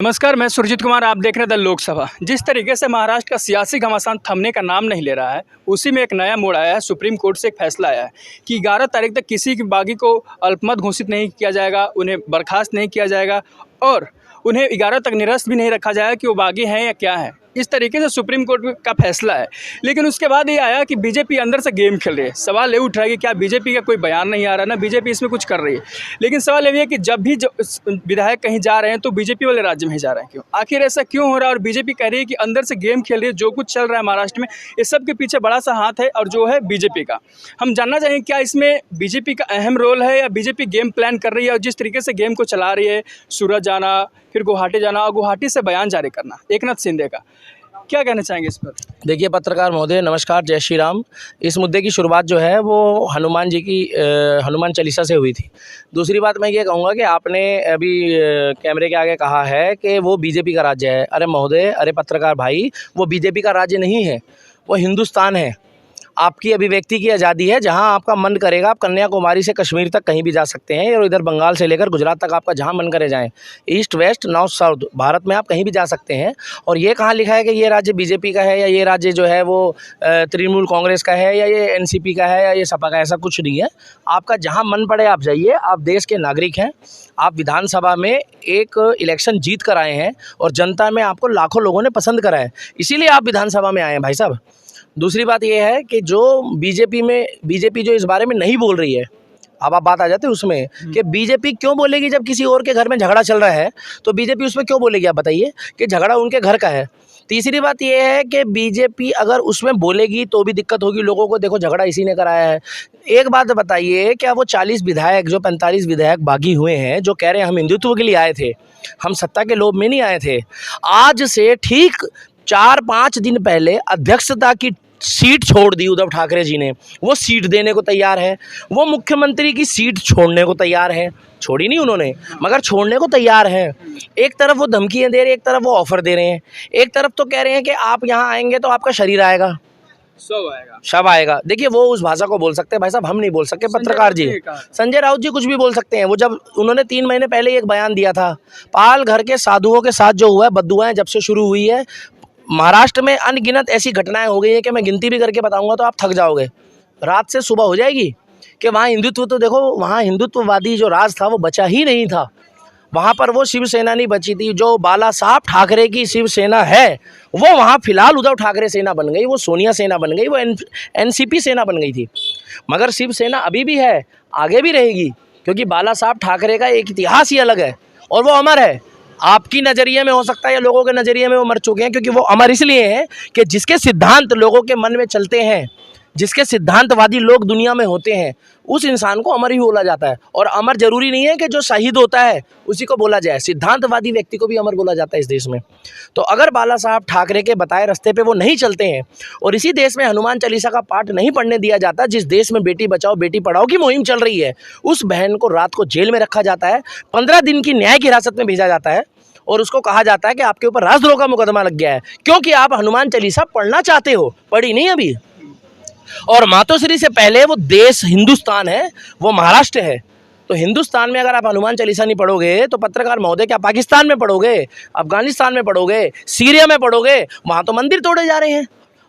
नमस्कार, मैं सुरजीत कुमार। आप देख रहे हैं द लोकसभा। जिस तरीके से महाराष्ट्र का सियासी घमासान थमने का नाम नहीं ले रहा है, उसी में एक नया मोड़ आया है। सुप्रीम कोर्ट से एक फैसला आया है कि 11 तारीख तक किसी की बागी को अल्पमत घोषित नहीं किया जाएगा, उन्हें बर्खास्त नहीं किया जाएगा और उन्हें 11 तक निरस्त भी नहीं रखा जाएगा कि वो बागी हैं या क्या है। इस तरीके से सुप्रीम कोर्ट का फैसला है। लेकिन उसके बाद ये आया कि बीजेपी अंदर से गेम खेल रही है। सवाल ये उठ रहा है कि क्या बीजेपी का कोई बयान नहीं आ रहा, ना बीजेपी इसमें कुछ कर रही है। लेकिन सवाल ये है कि जब भी विधायक कहीं जा रहे हैं तो बीजेपी वाले राज्य में ही जा रहे हैं। क्यों, आखिर ऐसा क्यों हो रहा है? और बीजेपी कह रही है कि अंदर से गेम खेल रही है। जो कुछ चल रहा है महाराष्ट्र में, इस सब के पीछे बड़ा सा हाथ है और जो है बीजेपी का। हम जानना चाहेंगे क्या इसमें बीजेपी का अहम रोल है या बीजेपी गेम प्लान कर रही है। और जिस तरीके से गेम को चला रही है, सूरत जाना, फिर गुवाहाटी जाना और गुवाहाटी से बयान जारी करना एकनाथ शिंदे का, क्या कहना चाहेंगे इस पर? देखिए पत्रकार महोदय, नमस्कार, जय श्री राम। इस मुद्दे की शुरुआत जो है वो हनुमान जी की हनुमान चालीसा से हुई थी। दूसरी बात मैं ये कहूँगा कि आपने अभी कैमरे के आगे कहा है कि वो बीजेपी का राज्य है। अरे महोदय, अरे पत्रकार भाई, वो बीजेपी का राज्य नहीं है, वो हिंदुस्तान है। आपकी अभिव्यक्ति की आज़ादी है। जहां आपका मन करेगा आप कन्याकुमारी से कश्मीर तक कहीं भी जा सकते हैं और इधर बंगाल से लेकर गुजरात तक आपका जहां मन करे जाएं। East west north south Bharat में आप कहीं भी जा सकते हैं। और ये कहाँ लिखा है कि ये राज्य बीजेपी का है या ये राज्य जो है वो तृणमूल कांग्रेस का है या ये एनसीपी का है या ये सपा का, ऐसा कुछ नहीं है। आपका जहाँ मन पड़े आप जाइए। आप देश के नागरिक हैं। आप विधानसभा में एक इलेक्शन जीत कर आए हैं और जनता में आपको लाखों लोगों ने पसंद करा है, इसीलिए आप विधानसभा में आए हैं भाई साहब। दूसरी बात यह है कि जो बीजेपी जो इस बारे में नहीं बोल रही है, अब आप बात आ जाते हैं उसमें कि बीजेपी क्यों बोलेगी जब किसी और के घर में झगड़ा चल रहा है, तो बीजेपी उसमें क्यों बोलेगी? आप बताइए कि झगड़ा उनके घर का है। तीसरी बात यह है कि बीजेपी अगर उसमें बोलेगी तो भी दिक्कत होगी लोगों को। देखो, झगड़ा इसी ने कराया है। एक बात बताइए, क्या वो 40 विधायक जो 45 विधायक बागी हुए हैं, जो कह रहे हैं हम हिंदुत्व के लिए आए थे, हम सत्ता के लोभ में नहीं आए थे, आज से ठीक 4-5 दिन पहले अध्यक्षता की सीट छोड़ दी उद्धव ठाकरे जी ने। वो सीट देने को तैयार है, वो मुख्यमंत्री की सीट छोड़ने को तैयार है। छोड़ी नहीं उन्होंने, मगर छोड़ने को तैयार है। एक तरफ वो धमकियां दे रहे हैं, एक तरफ वो ऑफर दे रहे हैं। एक तरफ तो कह रहे हैं कि आप यहाँ आएंगे तो आपका शरीर आएगा, शव आएगा। देखिए, वो उस भाषा को बोल सकते हैं भाई साहब, हम नहीं बोल सकते। पत्रकार जी, संजय राउत जी कुछ भी बोल सकते हैं। वो जब उन्होंने 3 महीने पहले एक बयान दिया था, पाल घर के साधुओं के साथ जो हुआ है, बद्दुआएं जब से शुरू हुई है महाराष्ट्र में, अनगिनत ऐसी घटनाएं हो गई हैं कि मैं गिनती भी करके बताऊंगा तो आप थक जाओगे। रात से सुबह हो जाएगी कि वहाँ हिंदुत्व, तो देखो वहाँ हिंदुत्ववादी जो राज था वो बचा ही नहीं था। वहाँ पर वो शिवसेना नहीं बची थी। जो बाला साहब ठाकरे की शिवसेना है वो वहाँ फिलहाल उद्धव ठाकरे सेना बन गई, वो सोनिया सेना बन गई, वो एनसीपी सेना बन गई थी। मगर शिवसेना अभी भी है, आगे भी रहेगी, क्योंकि बाला साहब ठाकरे का एक इतिहास ही अलग है और वो अमर है। आपकी नज़रिए में हो सकता है या लोगों के नज़रिए में वो मर चुके हैं, क्योंकि वो अमर इसलिए हैं कि जिसके सिद्धांत लोगों के मन में चलते हैं, जिसके सिद्धांतवादी लोग दुनिया में होते हैं, उस इंसान को अमर ही बोला जाता है। और अमर जरूरी नहीं है कि जो शहीद होता है उसी को बोला जाए, सिद्धांतवादी व्यक्ति को भी अमर बोला जाता है इस देश में। तो अगर बाला साहब ठाकरे के बताए रास्ते पे वो नहीं चलते हैं और इसी देश में हनुमान चालीसा का पाठ नहीं पढ़ने दिया जाता, जिस देश में बेटी बचाओ बेटी पढ़ाओ की मुहिम चल रही है, उस बहन को रात को जेल में रखा जाता है, 15 दिन की न्यायिक हिरासत में भेजा जाता है और उसको कहा जाता है कि आपके ऊपर राजद्रोह का मुकदमा लग गया है, क्योंकि आप हनुमान चालीसा पढ़ना चाहते हो, पढ़ी नहीं अभी। और मातोश्री से पहले वो देश हिंदुस्तान है, वो महाराष्ट्र है। तो हिंदुस्तान में अगर आप हनुमान चालीसा नहीं पढ़ोगे तो पत्रकार महोदय क्या पाकिस्तान में पढ़ोगे, अफगानिस्तान में पढ़ोगे, सीरिया में पढ़ोगे? वहाँ तो मंदिर तोड़े जा रहे हैं,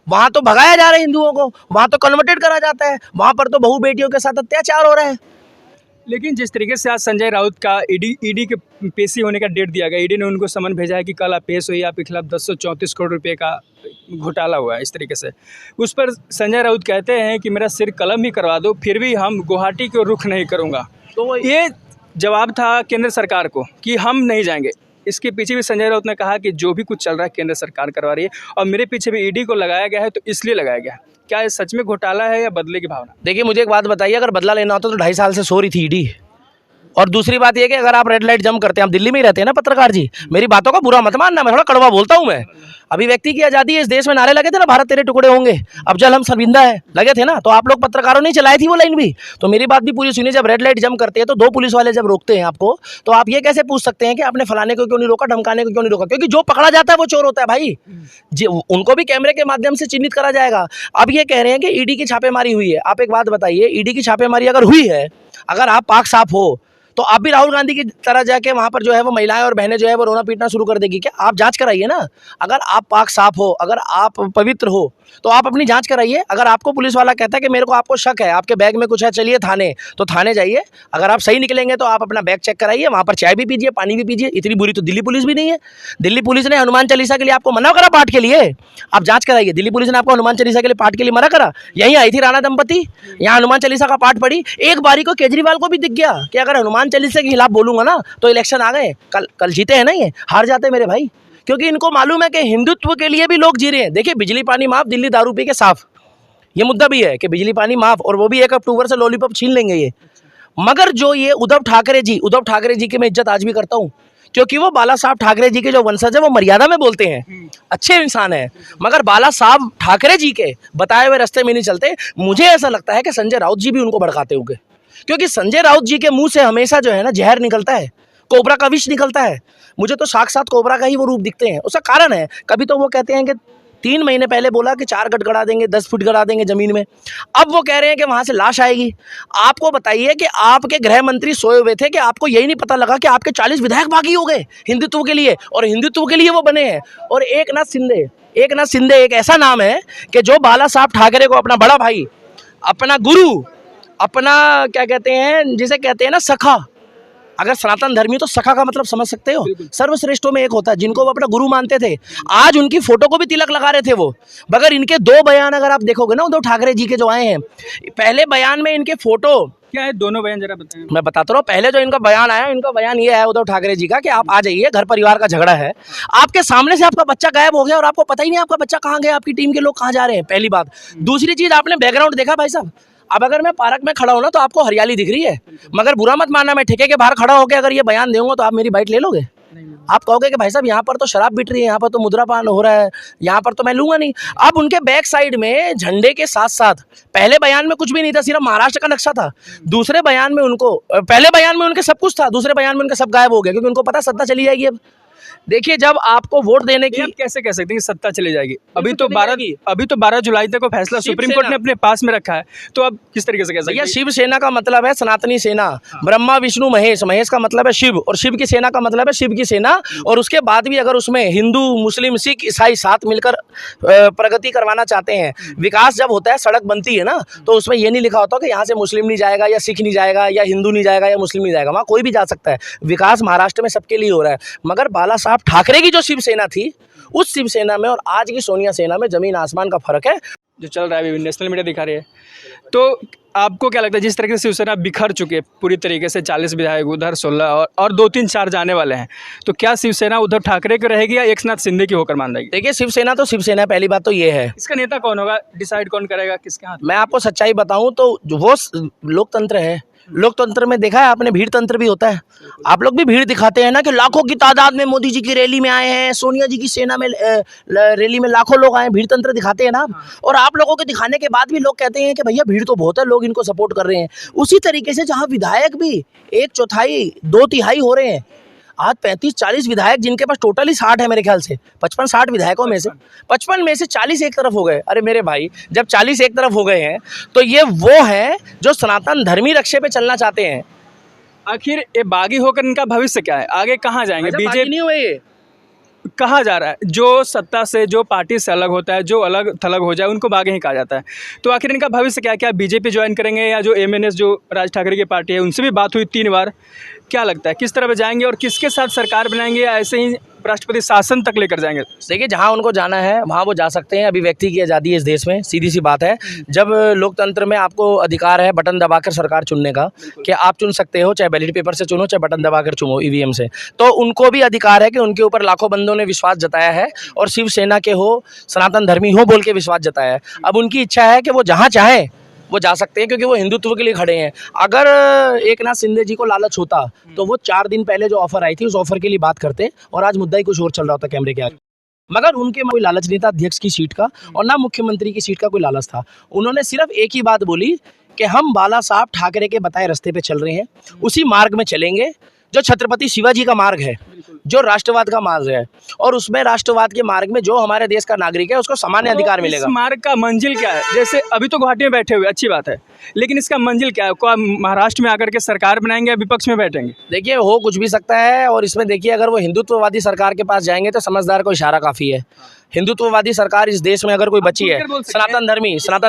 वहाँ तो भगाया जा रहा है हिंदुओं को, वहाँ तो कन्वर्टेड करा जाता है, वहाँ पर तो बहू बेटियों के साथ अत्याचार हो रहा है। लेकिन जिस तरीके से आज संजय राउत का ईडी के पेशी होने का डेट दिया गया, ईडी ने उनको समन भेजा है कि कल आप पेश हुई, आपके खिलाफ 1034 करोड़ रुपए का घोटाला हुआ है। इस तरीके से उस पर संजय राउत कहते हैं कि मेरा सिर कलम ही करवा दो, फिर भी हम गुवाहाटी को रुख नहीं करूँगा। तो ये जवाब था केंद्र सरकार को कि हम नहीं जाएंगे। इसके पीछे भी संजय राउत ने कहा कि जो भी कुछ चल रहा है केंद्र सरकार करवा रही है और मेरे पीछे भी ईडी को लगाया गया है, तो इसलिए लगाया गया है। क्या ये सच में घोटाला है या बदले की भावना? देखिए, मुझे एक बात बताइए, अगर बदला लेना होता तो 2.5 साल से सो रही थी ईडी। और दूसरी बात यह कि अगर आप रेड लाइट जंप करते हैं, आप दिल्ली में ही रहते हैं ना पत्रकार जी, मेरी बातों का बुरा मत मानना, मैं थोड़ा कड़वा बोलता हूं। मैं अभिव्यक्ति की आज़ादी है, इस देश में नारे लगे थे ना, भारत तेरे टुकड़े होंगे, अब जल हम शर्मिंदा है, लगे थे ना, तो आप लोग पत्रकारों ने चलाई थी वो लाइन भी। तो मेरी बात भी पूरी सुनिए, जब रेड लाइट जंप करते हैं तो 2 पुलिस वाले जब रोकते हैं आपको, तो आप ये कैसे पूछ सकते हैं कि आपने फलाने को क्यों नहीं रोका, धमकाने को क्यों नहीं रोका? क्योंकि जो पकड़ा जाता है वो चोर होता है भाई जी, उनको भी कैमरे के माध्यम से चिन्हित करा जाएगा। अब ये कह रहे हैं कि ईडी की छापेमारी हुई है। आप एक बात बताइए, ईडी की छापेमारी अगर हुई है, अगर आप पाक साफ हो, तो आप भी राहुल गांधी की तरह जाके वहाँ पर जो है वो महिलाएं और बहनें जो है वो रोना पीटना शुरू कर देगी क्या? आप जांच कराइए ना। अगर आप पाक साफ हो, अगर आप पवित्र हो, तो आप अपनी जांच कराइए। अगर आपको पुलिस वाला कहता है कि मेरे को आपको शक है, आपके बैग में कुछ है, चलिए थाने, तो थाने जाइए। अगर आप सही निकलेंगे तो आप अपना बैग चेक कराइए, वहाँ पर चाय भी पीजिए, पानी भी पीजिए। इतनी बुरी तो दिल्ली पुलिस भी नहीं है। दिल्ली पुलिस ने हनुमान चालीसा के लिए आपको मना करा पाठ के लिए? आप जांच कराइए। दिल्ली पुलिस ने आपको हनुमान चालीसा के लिए पाठ के लिए मना करा? यहीं आई थी राणा दंपति, यहाँ हनुमान चालीसा का पाठ पढ़ी। एक बारी को केजरीवाल को भी दिख गया कि अगर हनुमान चालीसा के खिलाफ बोलूंगा ना तो इलेक्शन आ गए। कल जीते हैं ना, ये हार जाते मेरे भाई, क्योंकि इनको मालूम है कि हिंदुत्व के लिए भी लोग जी रहे हैं। देखिए, बिजली पानी माफ, दिल्ली दारू पी के साफ, ये मुद्दा भी है कि बिजली पानी माफ, और वो भी 1 अक्टूबर से लॉलीपॉप छीन लेंगे ये। मगर जो ये उद्धव ठाकरे जी की मैं इज्जत आज भी करता हूँ, क्योंकि वो बाला साहब ठाकरे जी के जो वंशज है वो मर्यादा में बोलते हैं, अच्छे इंसान है। मगर बाला साहब ठाकरे जी के बताए हुए रास्ते में नहीं चलते। मुझे ऐसा लगता है कि संजय राउत जी भी उनको भड़काते होंगे, क्योंकि संजय राउत जी के मुंह से हमेशा जो है ना जहर निकलता है, कोबरा का विष निकलता है। मुझे तो साक्षात कोबरा का ही वो रूप दिखते हैं। उसका कारण है, कभी तो वो कहते हैं कि 3 महीने पहले बोला कि 4 गट गड़ा देंगे, 10 फुट गड़ा देंगे जमीन में। अब वो कह रहे हैं कि वहां से लाश आएगी। आपको बताइए कि आपके गृह मंत्री सोए हुए थे कि आपको यही नहीं पता लगा कि आपके 40 विधायक बागी हो गए हिंदुत्व के लिए, और हिंदुत्व के लिए वो बने हैं। और एकनाथ शिंदे एक ऐसा नाम है कि जो बाला साहब ठाकरे को अपना बड़ा भाई, अपना गुरु, अपना क्या कहते हैं, जिसे कहते हैं ना सखा। अगर सनातन धर्मी तो सखा का मतलब समझ सकते हो, सर्वश्रेष्ठों में एक होता है, जिनको वो अपना गुरु मानते थे। आज उनकी फोटो को भी तिलक लगा रहे थे वो। मगर इनके 2 बयान अगर आप देखोगे ना उद्धव ठाकरे जी के जो आए हैं, पहले बयान में इनके फोटो क्या है, दोनों बयान जरा बताएं। मैं बताता रहा हूँ। पहले जो इनका बयान आया, इनका बयान ये है उद्धव ठाकरे जी का कि आप आ जाइए, घर परिवार का झगड़ा है। आपके सामने से आपका बच्चा गायब हो गया और आपको पता ही नहीं आपका बच्चा कहाँ गया, आपकी टीम के लोग कहाँ जा रहे हैं, पहली बात। दूसरी चीज, आपने बैकग्राउंड देखा भाई साहब? अब अगर मैं पार्क में खड़ा हूं ना तो आपको हरियाली दिख रही है, मगर बुरा मत मानना, मैं ठेके के बाहर खड़ा होकर अगर ये बयान दूंगा तो आप मेरी बाइट ले लोगे? आप कहोगे कि भाई साहब यहाँ पर तो शराब बिट रही है, यहाँ पर तो मुद्रापान हो रहा है, यहाँ पर तो मैं लूंगा नहीं। अब उनके बैक साइड में झंडे के साथ साथ, पहले बयान में कुछ भी नहीं था, सिर्फ महाराष्ट्र का नक्शा था। दूसरे बयान में उनको, पहले बयान में उनके सब कुछ था, दूसरे बयान में उनका सब गायब हो गया, क्योंकि उनको पता सत्ता चली जाएगी। अब देखिए, जब आपको वोट देने की, आप कैसे कह सकते हैं कि सत्ता चली जाएगी? अभी तो 12 जुलाई तक वो फैसला सुप्रीम कोर्ट ने अपने पास में रखा है, तो अब किस तरीके से कह सकते हैं? शिवसेना का मतलब है सनातनी सेना, ब्रह्मा विष्णु महेश, महेश का मतलब है शिव, और शिव की सेना का मतलब है शिव की सेना। और उसके बाद भी अगर उसमें हिंदू, मुस्लिम, सिख, ईसाई साथ मिलकर प्रगति करवाना चाहते हैं, विकास जब होता है, सड़क बनती है ना, तो उसमें ये नहीं लिखा होता कि यहाँ से मुस्लिम नहीं जाएगा, या सिख नहीं जाएगा, या हिंदू नहीं जाएगा, या मुस्लिम नहीं जाएगा, वहाँ कोई भी जा सकता है। विकास महाराष्ट्र में सबके लिए हो रहा है। मगर बाला साहब ठाकरे की जो शिवसेना थी, उस शिवसेना में और आज की सोनिया सेना में जमीन आसमान का फर्क है, जो चल रहा है अभी नेशनल मीडिया दिखा रही है। तो आपको क्या लगता है, जिस तरीके से शिवसेना बिखर चुके पूरी तरीके से, 40 विधायक उधर, 16 और 2-3-4 जाने वाले हैं, तो क्या शिवसेना उद्धव ठाकरे की रहेगी या एकनाथ शिंदे की होकर मान रहेगी? देखिए, शिवसेना तो शिवसेना है, पहली बात तो ये है। इसका नेता कौन होगा, डिसाइड कौन करेगा, किसके हाथ? मैं आपको सच्चाई बताऊं तो वो लोकतंत्र है। लोकतंत्र में देखा है आपने, भीड़ तंत्र भी होता है। आप लोग भी भीड़ दिखाते हैं ना कि लाखों की तादाद में मोदी जी की रैली में आए हैं, सोनिया जी की सेना में रैली में लाखों लोग आए, भीड़ तंत्र दिखाते हैं ना आप। और आप लोगों के दिखाने के बाद भी लोग कहते हैं कि भैया भीड़ तो बहुत है, लोग इनको सपोर्ट कर रहे हैं। उसी तरीके से जहां विधायक भी 1/4 2/3 हो रहे हैं, आज 35-40 विधायक, जिनके पास टोटली 60 है मेरे ख्याल से, 55-60 विधायकों में से 55 में से 40 एक तरफ हो गए। अरे मेरे भाई, जब 40 एक तरफ हो गए हैं तो ये वो हैं जो सनातन धर्मी रक्षे पे चलना चाहते हैं। आखिर ये बागी होकर इनका भविष्य क्या है, आगे कहाँ जाएंगे? बीजेपी नहीं हुए, ये कहा जा रहा है, जो सत्ता से, जो पार्टी से अलग होता है, जो अलग थलग हो जाए, उनको बागी ही कहा जाता है। तो आखिर इनका भविष्य क्या है? क्या बीजेपी ज्वाइन करेंगे, या जो एमएनएस जो राज ठाकरे की पार्टी है, उनसे भी बात हुई 3 बार, क्या लगता है किस तरह जाएंगे और किसके साथ सरकार बनाएंगे, या ऐसे ही राष्ट्रपति शासन तक लेकर जाएंगे? देखिए, जहां उनको जाना है वहां वो जा सकते हैं। अभिव्यक्ति की आज़ादी है इस देश में, सीधी सी बात है। जब लोकतंत्र में आपको अधिकार है बटन दबाकर सरकार चुनने का, कि आप चुन सकते हो, चाहे बैलेट पेपर से चुनो, चाहे बटन दबाकर चुनो ईवीएम से, तो उनको भी अधिकार है कि उनके ऊपर लाखों बंदों ने विश्वास जताया है, और शिवसेना के हो, सनातन धर्मी हो बोल के विश्वास जताया है। अब उनकी इच्छा है कि वो जहाँ चाहें वो जा सकते हैं, क्योंकि वो हिंदुत्व के लिए खड़े हैं। अगर एकनाथ शिंदे जी को लालच होता तो वो 4 दिन पहले जो ऑफर आई थी उस ऑफर के लिए बात करते, और आज मुद्दा ही कुछ और चल रहा होता कैमरे के आगे। मगर उनके कोई लालच नहीं था अध्यक्ष की सीट का, और ना मुख्यमंत्री की सीट का कोई लालच था। उन्होंने सिर्फ एक ही बात बोली कि हम बाला साहब ठाकरे के बताए रास्ते पे चल रहे हैं, उसी मार्ग में चलेंगे जो छत्रपति शिवाजी का मार्ग है, जो राष्ट्रवाद का मार्ग है, और उसमें राष्ट्रवाद के मार्ग में जो हमारे देश का नागरिक है उसको सामान्य अधिकार मिलेगा। इस मार्ग का मंजिल क्या है? जैसे अभी तो गुवाहाटी में बैठे हुए, अच्छी बात है, लेकिन इसका मंजिल क्या है? क्या महाराष्ट्र में आकर के सरकार बनाएंगे या विपक्ष में बैठेंगे? देखिए, हो कुछ भी सकता है। और इसमें देखिए, अगर वो हिंदुत्ववादी सरकार के पास जाएंगे तो समझदार को इशारा काफ़ी है। हिंदुत्ववादी सरकार इस देश में अगर कोई बची है, सनातन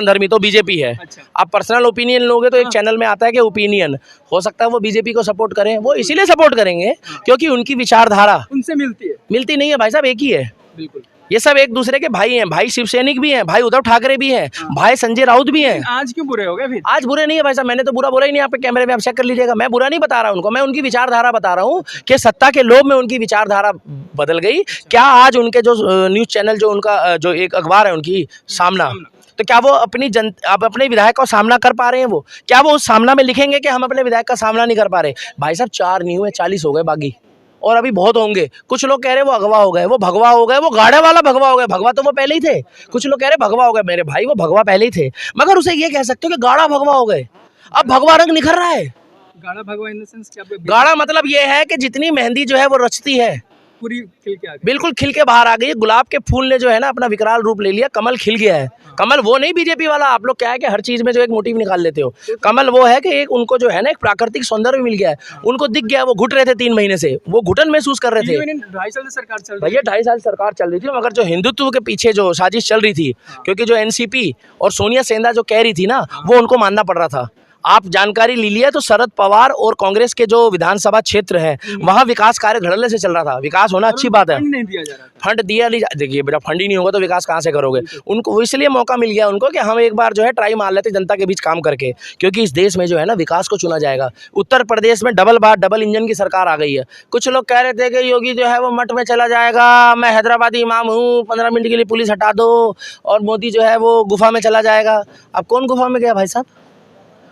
धर्मी तो बीजेपी है। अच्छा। आप पर्सनल ओपिनियन लोगे तो एक चैनल में आता है कि ओपिनियन, हो सकता है वो बीजेपी को सपोर्ट करें। वो इसीलिए सपोर्ट करेंगे क्योंकि उनकी विचारधारा उनसे मिलती नहीं है भाई साहब, एक ही है। बिल्कुल। ये सब एक दूसरे के भाई हैं। भाई शिवसैनिक भी हैं, भाई उद्धव ठाकरे भी हैं, भाई संजय राउत भी हैं। आज क्यों बुरे हो गए फिर? आज बुरे नहीं है भाई साहब, मैंने तो बुरा बोला ही नहीं। आप कैमरे में आप चेक कर लीजिएगा, मैं बुरा नहीं बता रहा उनको, मैं उनकी विचारधारा बता रहा हूँ कि सत्ता के लोभ में उनकी विचारधारा बदल गई। क्या आज उनके जो न्यूज़ चैनल, जो उनका जो एक अखबार है उनकी सामना, तो क्या वो अब अपने विधायक का सामना कर पा रहे हैं? वो क्या वो उस सामना में लिखेंगे कि हम अपने विधायक का सामना नहीं कर पा रहे? भाई साहब 4 नहीं हुए, 40 हो गए बागी, और अभी बहुत होंगे। कुछ लोग कह रहे हैं वो अगवा हो गए, वो भगवा हो गए, वो गाड़े वाला भगवा हो गए। भगवा तो वो पहले ही थे। कुछ लोग कह रहे भगवा हो गए, मेरे भाई वो भगवा पहले ही थे, मगर उसे ये कह सकते हो कि गाढ़ा भगवा हो गए। अब भगवा रंग निखर रहा है। गाढ़ा भगवा इन द सेंस क्या? गाढ़ा मतलब ये है कि जितनी मेहंदी जो है वो रचती है, पूरी खिल के आ गई। बिल्कुल खिल के बाहर आ गई। गुलाब के फूल ने जो है ना अपना विकराल रूप ले लिया, कमल खिल गया है। कमल वो नहीं बीजेपी वाला, आप लोग क्या है कि हर चीज में जो एक मोटिव निकाल लेते हो। कमल वो है कि एक उनको जो है ना एक प्राकृतिक सौंदर्य मिल गया है। उनको दिख गया, वो घुट रहे थे 3 महीने से, वो घुटन महसूस कर रहे थे। 2.5 साल से सरकार चल रही भैया 2.5 साल सरकार चल रही थी, मगर जो हिंदुत्व के पीछे जो साजिश चल रही थी, क्योंकि जो एनसीपी और सोनिया सेंधा जो कह रही थी ना, वो उनको मानना पड़ रहा था। आप जानकारी ली लिया तो शरद पवार और कांग्रेस के जो विधानसभा क्षेत्र है वहाँ विकास कार्य धड़ल्ले से चल रहा था। विकास होना अच्छी बात है, नहीं दिया जा रहा। फंड दिया नहीं। देखिए बेटा, फंड ही नहीं होगा तो विकास कहाँ से करोगे? उनको इसलिए मौका मिल गया उनको कि हम एक बार जो है ट्राई मार लेते जनता के बीच काम करके, क्योंकि इस देश में जो है ना विकास को चुना जाएगा। उत्तर प्रदेश में डबल इंजन की सरकार आ गई है। कुछ लोग कह रहे थे कि योगी जो है वो मठ में चला जाएगा, मैं हैदराबादी इमाम हूँ, 15 मिनट के लिए पुलिस हटा दो, और मोदी जो है वो गुफा में चला जाएगा। अब कौन गुफा में गया भाई साहब?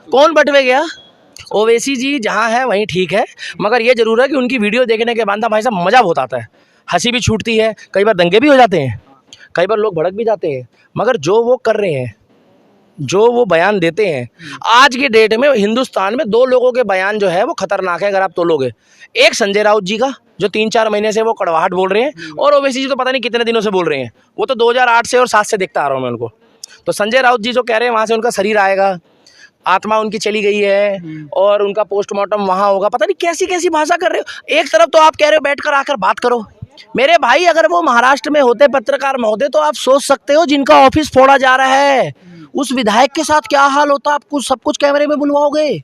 कौन बट में गया? ओवैसी जी जहाँ है वहीं ठीक है, मगर ये जरूर है कि उनकी वीडियो देखने के बाद भाई साहब मज़ा बहुत आता है, हंसी भी छूटती है, कई बार दंगे भी हो जाते हैं, कई बार लोग भड़क भी जाते हैं, मगर जो वो कर रहे हैं, जो वो बयान देते हैं, आज के डेट में हिंदुस्तान में 2 लोगों के बयान जो है वो खतरनाक है। अगर आप तोलोगे, एक संजय राउत जी का जो 3-4 महीने से वो कड़वाहट बोल रहे हैं, और ओवैसी जी तो पता नहीं कितने दिनों से बोल रहे हैं। वो तो 2008 से और 7 से देखता आ रहा हूँ मैं उनको। तो संजय राउत जी जो कह रहे हैं वहाँ से उनका शरीर आएगा, आत्मा उनकी चली गई है, और उनका पोस्टमार्टम वहाँ होगा, पता नहीं कैसी कैसी भाषा कर रहे हो। एक तरफ तो आप कह रहे हो बैठकर आकर बात करो। मेरे भाई अगर वो महाराष्ट्र में होते पत्रकार महोदय तो आप सोच सकते हो जिनका ऑफिस फोड़ा जा रहा है उस विधायक के साथ क्या हाल होता। आप कुछ सब कुछ कैमरे में बुलवाओगे?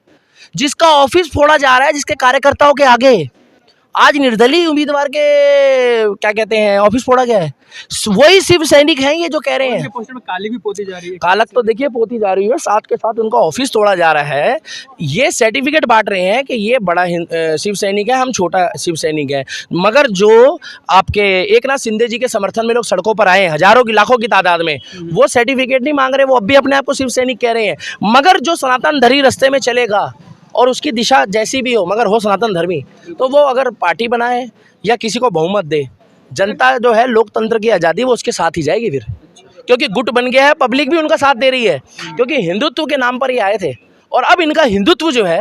जिसका ऑफिस फोड़ा जा रहा है, जिसके कार्यकर्ताओं के आगे आज निर्दलीय उम्मीदवार के क्या कहते हैं ऑफिस फोड़ा गया है, वही शिव सैनिक हैं ये जो कह रहे हैं। पोस्टर में काली भी पोती जा रही है। कालक तो देखिए पोती जा रही है, साथ के साथ उनका ऑफिस तोड़ा जा रहा है। ये सर्टिफिकेट बांट रहे हैं कि ये बड़ा शिव सैनिक है, हम छोटा शिव सैनिक है। मगर जो आपके एकनाथ शिंदे जी के समर्थन में लोग सड़कों पर आए हैं हजारों की लाखों की तादाद में, वो सर्टिफिकेट नहीं मांग रहे, वो अब भी अपने आप को शिव सैनिक कह रहे हैं। मगर जो सनातन धर्मी रास्ते में चलेगा और उसकी दिशा जैसी भी हो, मगर हो सनातन धर्मी, तो वो अगर पार्टी बनाए या किसी को बहुमत दे, जनता जो है लोकतंत्र की आज़ादी वो उसके साथ ही जाएगी फिर, क्योंकि गुट बन गया है, पब्लिक भी उनका साथ दे रही है, क्योंकि हिंदुत्व के नाम पर ये आए थे और अब इनका हिंदुत्व जो है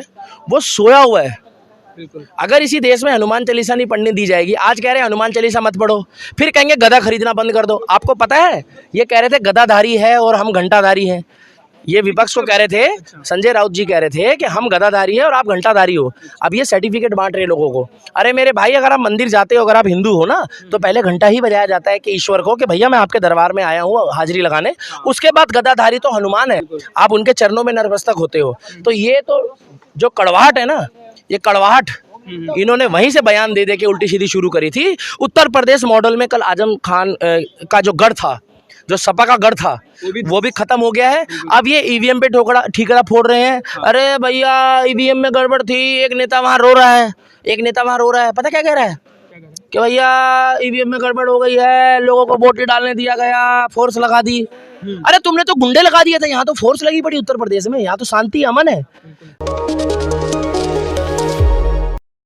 वो सोया हुआ है। अगर इसी देश में हनुमान चालीसा नहीं पढ़ने दी जाएगी, आज कह रहे हैं हनुमान चालीसा मत पढ़ो, फिर कहेंगे गदा खरीदना बंद कर दो। आपको पता है ये कह रहे थे गदाधारी है और हम घंटाधारी हैं, ये विपक्ष को कह रहे थे, संजय राउत जी कह रहे थे कि हम गदाधारी है और आप घंटाधारी हो। अब ये सर्टिफिकेट बांट रहे लोगों को। अरे मेरे भाई, अगर आप मंदिर जाते हो, अगर आप हिंदू हो ना, तो पहले घंटा ही बजाया जाता है कि ईश्वर को कि भैया मैं आपके दरबार में आया हूँ हाजिरी लगाने। उसके बाद गदाधारी तो हनुमान है, आप उनके चरणों में नतमस्तक होते हो। तो ये तो जो कड़वाहट है ना, ये कड़वाहट इन्होंने वहीं से बयान दे के उल्टी सीधी शुरू करी थी। उत्तर प्रदेश मॉडल में कल आजम खान का जो गढ़ था, जो सपा का गढ़ था, वो भी खत्म हो गया है। अब ये ईवीएम पे ठीकरा फोड़ रहे हैं। अरे भैया ईवीएम में गड़बड़ थी, एक नेता वहाँ रो रहा है, पता क्या कह रहा है कि भैया ईवीएम में गड़बड़ हो गई है, लोगों को वोट डालने दिया गया, फोर्स लगा दी। अरे तुमने तो गुंडे लगा दिए थे, यहाँ तो फोर्स लगी पड़ी उत्तर प्रदेश में, यहाँ तो शांति अमन है।